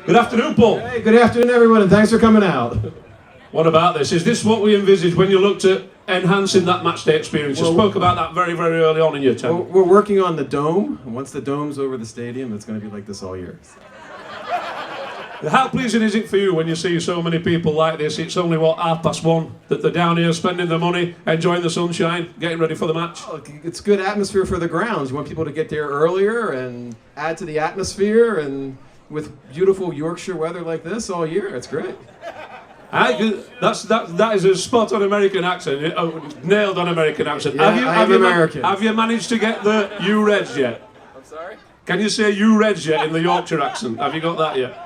Good afternoon, Paul. Hey, good afternoon, everyone, and thanks for coming out. What about this? Is this what we envisaged when you looked at enhancing that match day experience? You spoke about that very, very early on in your tenure. We're working on the dome, and once the dome's over the stadium, it's going to be like this all year. How pleasing is it for you when you see so many people like this? It's only, 1:30 that they're down here spending their money, enjoying the sunshine, getting ready for the match? Oh, it's good atmosphere for the grounds. You want people to get there earlier and add to the atmosphere, and with beautiful Yorkshire weather like this all year, it's great. That is a spot-on American accent, nailed on American accent. Yeah, Have you managed to get the you Reds yet? I'm sorry? Can you say you Reds yet in the Yorkshire accent? Have you got that yet?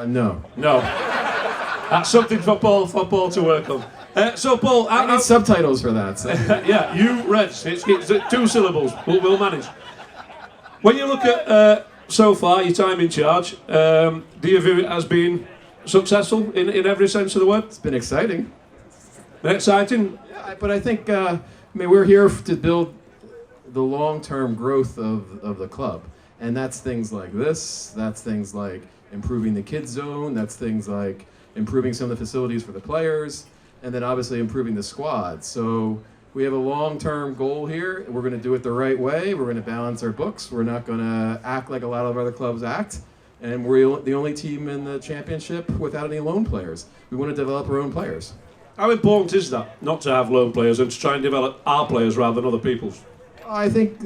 No. No. That's something for Paul to work on. So Paul, I need subtitles for that. So. Yeah, you Reds. It's 2 syllables. We'll manage. When you look at so far your time in charge, do you view it as being successful in every sense of the word? It's been exciting. Exciting? Yeah, but I think we're here to build the long-term growth of the club, and that's things like this. That's things like improving the kids zone. That's things like improving some of the facilities for the players, and then obviously improving the squad. So we have a long-term goal here. We're going to do it the right way. We're going to balance our books. We're not going to act like a lot of other clubs act. And we're the only team in the championship without any loan players. We want to develop our own players. How important is that, not to have loan players and to try and develop our players rather than other people's? I think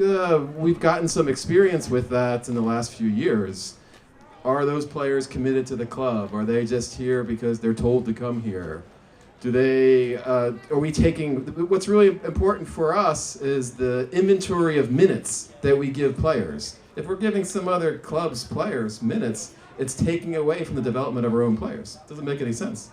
we've gotten some experience with that in the last few years. Are those players committed to the club? Are they just here because they're told to come here? Are we taking, what's really important for us is the inventory of minutes that we give players. If we're giving some other club's players minutes, it's taking away from the development of our own players. Doesn't make any sense.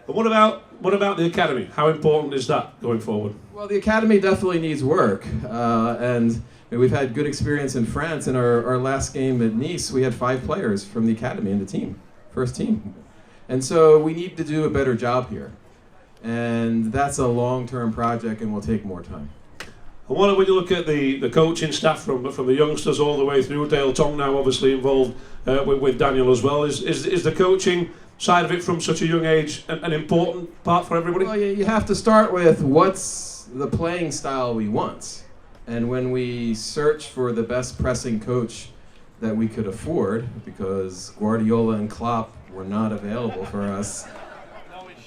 But what about the academy? How important is that going forward? Well, the academy definitely needs work, and we've had good experience in France. In our last game at Nice, we had 5 players from the academy in the team, first team. And so we need to do a better job here. And that's a long-term project and will take more time. And when you look at the coaching staff from the youngsters all the way through, Dale Tong now obviously involved with Daniel as well, is the coaching side of it from such a young age an important part for everybody? Well, you have to start with what's the playing style we want. And when we search for the best pressing coach that we could afford, because Guardiola and Klopp were not available for us,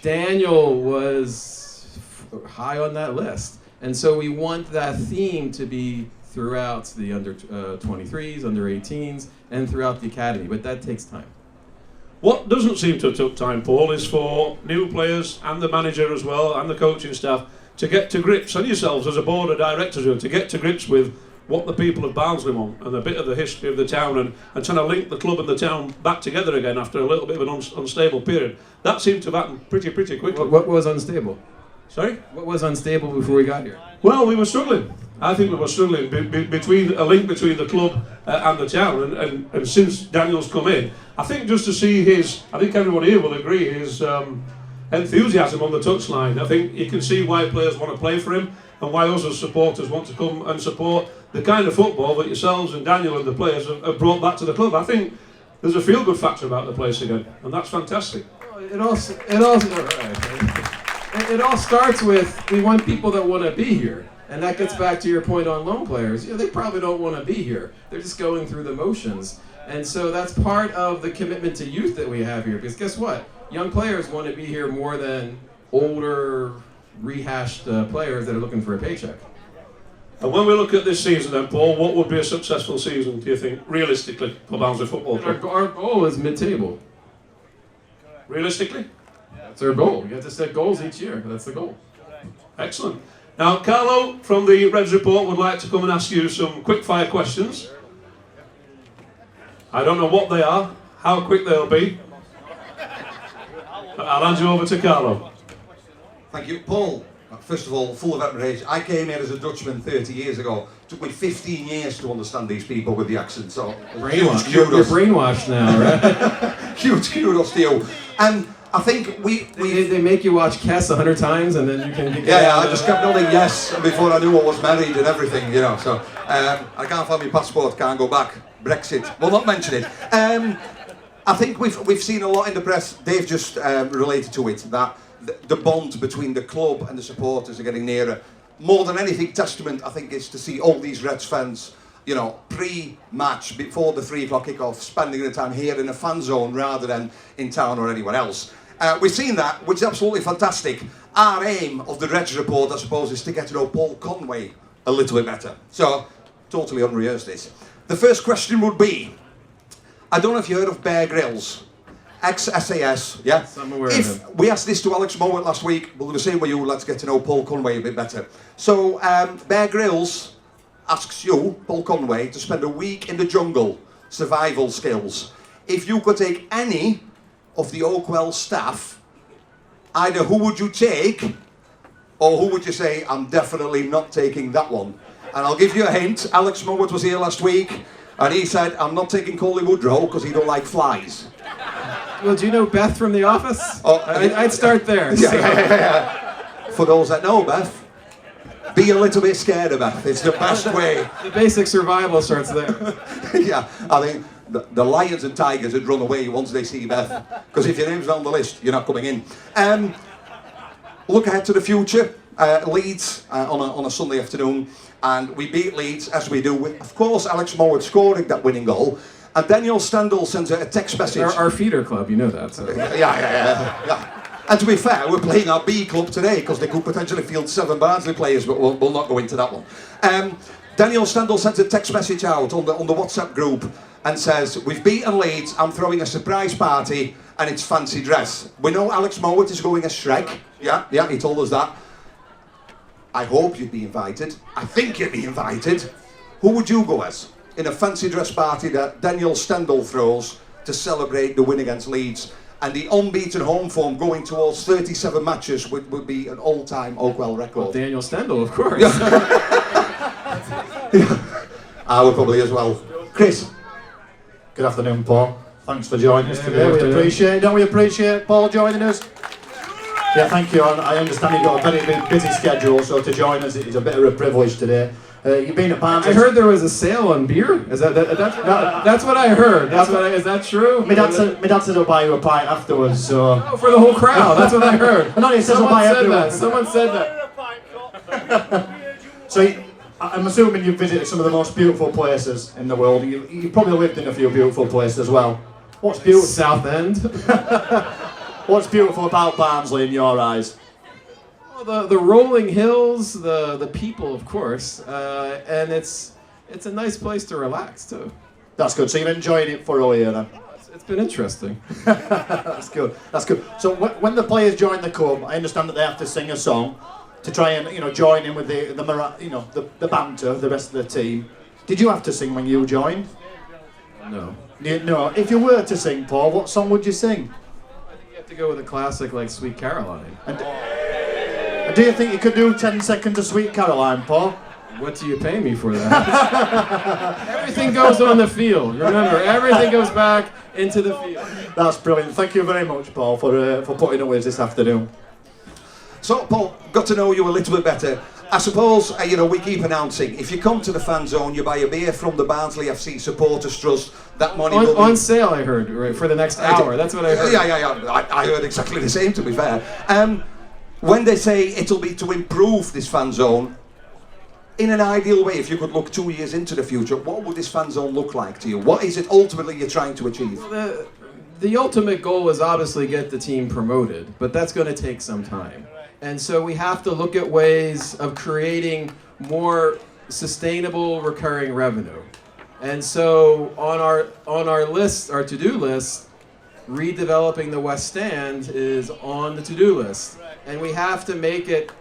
Daniel was high on that list. And so we want that theme to be throughout the under 23s, under 18s, and throughout the academy, but that takes time. What doesn't seem to have took time, Paul, is for new players and the manager as well and the coaching staff to get to grips, and yourselves as a board of directors, to get to grips with what the people of Barnsley want and a bit of the history of the town and trying to link the club and the town back together again after a little bit of an unstable period. That seemed to have happened pretty quickly. What was unstable? Sorry? What was unstable before we got here? Well, we were struggling. I think we were struggling between a link between the club and the town, and since Daniel's come in, I think just to see I think everyone here will agree, his enthusiasm on the touchline. I think you can see why players want to play for him and why us as supporters want to come and support the kind of football that yourselves and Daniel and the players have brought back to the club. I think there's a feel-good factor about the place again, and that's fantastic. It all starts with we want people that want to be here. And that gets back to your point on loan players. They probably don't want to be here. They're just going through the motions. And so that's part of the commitment to youth that we have here. Because guess what? Young players want to be here more than older, rehashed players that are looking for a paycheck. And when we look at this season then, Paul, what would be a successful season, do you think, realistically, for Barnsley Football Club? Our goal is mid-table. Realistically? That's our goal. You have to set goals each year. That's the goal. Excellent. Now, Carlo from the Reds Report would like to come and ask you some quick-fire questions. I don't know what they are, how quick they'll be. I'll hand you over to Carlo. Thank you. Paul, first of all, full of admiration. I came here as a Dutchman 30 years ago. It took me 15 years to understand these people with the accent, so huge kudos. You're brainwashed now, right? Huge kudos to you. And I think they make you watch Kess 100 times and then you can get I just kept nodding yes before I knew I was married and everything, so I can't find my passport, can't go back. Brexit, we'll not mention it. I think we've seen a lot in the press. They've just related to it that the bond between the club and the supporters are getting nearer. More than anything, testament I think is to see all these Reds fans, you know, pre-match before the 3 o'clock kickoff, spending the time here in a fan zone rather than in town or anywhere else. We've seen that, which is absolutely fantastic. Our aim of the Reds report, I suppose, is to get to know Paul Conway a little bit better. So, totally unrehearsed this. The first question would be, I don't know if you heard of Bear Grylls, ex-SAS, yeah? I'm aware of him. We asked this to Alex Mowat last week, we'll do the same with you, let's get to know Paul Conway a bit better. So, Bear Grylls asks you, Paul Conway, to spend a week in the jungle, survival skills. If you could take any of the Oakwell staff, either who would you take, or who would you say, I'm definitely not taking that one? And I'll give you a hint, Alex Mowat was here last week, and he said, I'm not taking Coley Woodrow because he don't like flies. Well, do you know Beth from The Office? Oh, I'd start there. Yeah. For those that know Beth, be a little bit scared of Beth. It's the best way. The basic survival starts there. Yeah, I think the lions and tigers would run away once they see Beth. Because if your name's on the list, you're not coming in. Look ahead to the future. Leeds on a Sunday afternoon. And we beat Leeds, as we do, with, of course, Alex Mowat scoring that winning goal. And Daniel Stendel sends a text message. Our feeder club, you know that. So. Yeah. And to be fair, we're playing our B club today because they could potentially field 7 Barnsley players, but we'll not go into that one. Daniel Stendel sends a text message out on the WhatsApp group and says, we've beaten Leeds, I'm throwing a surprise party and it's fancy dress. We know Alex Mowat is going as Shrek. Yeah, he told us that. I hope you'd be invited. I think you'd be invited. Who would you go as in a fancy dress party that Daniel Stendel throws to celebrate the win against Leeds? And the unbeaten home form going towards 37 matches would be an all-time Oakwell record. Well, Daniel Stendel, of course. I would probably as well. Chris. Good afternoon, Paul. Thanks for joining us today. Don't We appreciate Paul joining us. Yeah, thank you. I understand you've got a very busy schedule, so to join us is a bit of a privilege today. You've been at Barnsley. I heard there was a sale on beer. Is that's what I heard. Is that true? My dad said he'll buy you a pint afterwards, so... Oh, for the whole crowd. That's what I heard. No, he says he'll buy everyone. Someone said that. So, I'm assuming you've visited some of the most beautiful places in the world. You've probably lived in a few beautiful places as well. What's beautiful? South End. What's beautiful about Barnsley in your eyes? Well, the rolling hills, the people, of course, and it's a nice place to relax too. That's good. So you've enjoyed it for a year then? It's been interesting. That's good. So when the players join the club, I understand that they have to sing a song to try and join in with the banter, the rest of the team. Did you have to sing when you joined? No. No. If you were to sing, Paul, what song would you sing? I think you have to go with a classic like Sweet Caroline. And do you think you could do 10 seconds of Sweet Caroline, Paul? What do you pay me for that? Everything goes on the field. Remember, everything goes back into the field. That's brilliant. Thank you very much, Paul, for putting up with us this afternoon. So, Paul, got to know you a little bit better. I suppose, we keep announcing, if you come to the Fanzone, you buy a beer from the Barnsley FC Supporters Trust, that money will be... On sale, I heard, right, for the next hour. That's what I heard. Yeah. I heard exactly the same, to be fair. When they say it'll be to improve this Fanzone, in an ideal way, if you could look 2 years into the future, what would this Fanzone look like to you? What is it ultimately you're trying to achieve? Well, the ultimate goal is obviously get the team promoted, but that's going to take some time. And so we have to look at ways of creating more sustainable recurring revenue. And so on our list, our to-do list, redeveloping the West Stand is on the to-do list. And we have to make it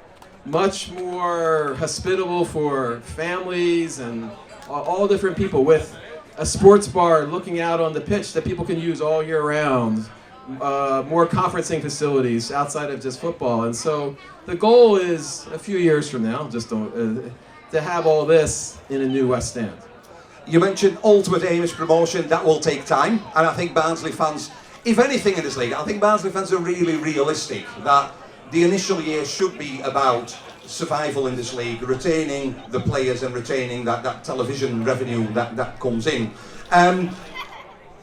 much more hospitable for families and all different people, with a sports bar looking out on the pitch that people can use all year round. More conferencing facilities outside of just football. And so the goal is a few years from now, to have all this in a new West Stand. You mentioned ultimate aim is promotion. That will take time. And I think Barnsley fans, if anything in this league, I think Barnsley fans are really realistic that the initial year should be about survival in this league, retaining the players and retaining that television revenue that comes in.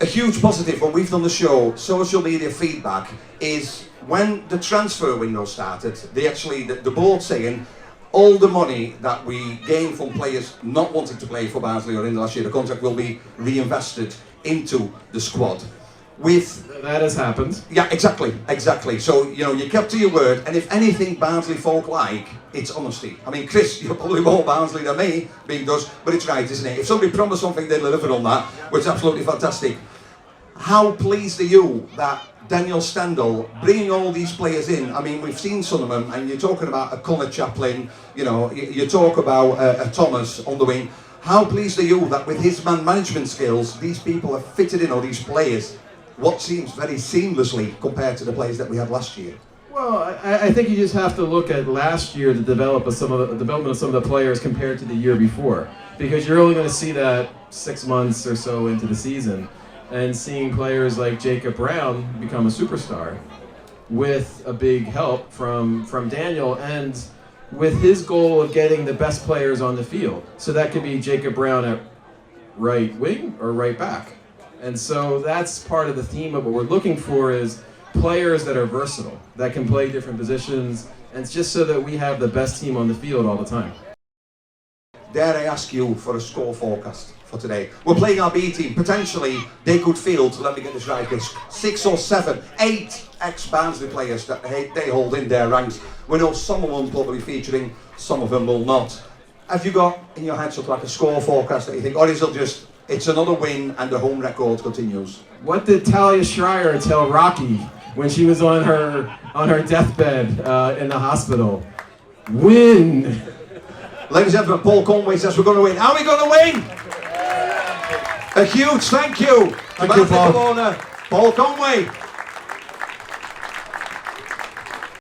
a huge positive when we've done the show, social media feedback, is when the transfer window started, the board saying all the money that we gain from players not wanting to play for Barnsley or in the last year, the contract will be reinvested into the squad. That has happened. Yeah, exactly. So, you know, you kept to your word, and if anything Barnsley folk like, it's honesty. I mean, Chris, you're probably more Barnsley than me, being does, but it's right, isn't it? If somebody promised something, they deliver on that, which is absolutely fantastic. How pleased are you that Daniel Stendel bringing all these players in? I mean, we've seen some of them, and you're talking about a Connor Chaplin, you know, you talk about a Thomas on the wing. How pleased are you that with his man management skills, these people have fitted in, or these players, what seems very seamlessly compared to the players that we had last year? Well, I think you just have to look at last year, the development of some of the players compared to the year before, because you're only going to see that 6 months or so into the season, and seeing players like Jacob Brown become a superstar with a big help from Daniel, and with his goal of getting the best players on the field. So that could be Jacob Brown at right wing or right back. And so that's part of the theme of what we're looking for, is players that are versatile, that can play different positions, and it's just so that we have the best team on the field all the time. Dare I ask you for a score forecast for today? We're playing our B team. Potentially, they could field, let me get this right, 6 or 7, 8 ex-Barnsley players that they hold in their ranks. We know some of them will be featuring, some of them will not. Have you got in your head something like a score forecast that you think, or is it just, it's another win and the home record continues? What did Talia Schreier tell Rocky when she was on her deathbed in the hospital? Win! Ladies and gentlemen, Paul Conway says we're going to win. Are we going to win? A huge thank you to Barnsley owner Paul Conway.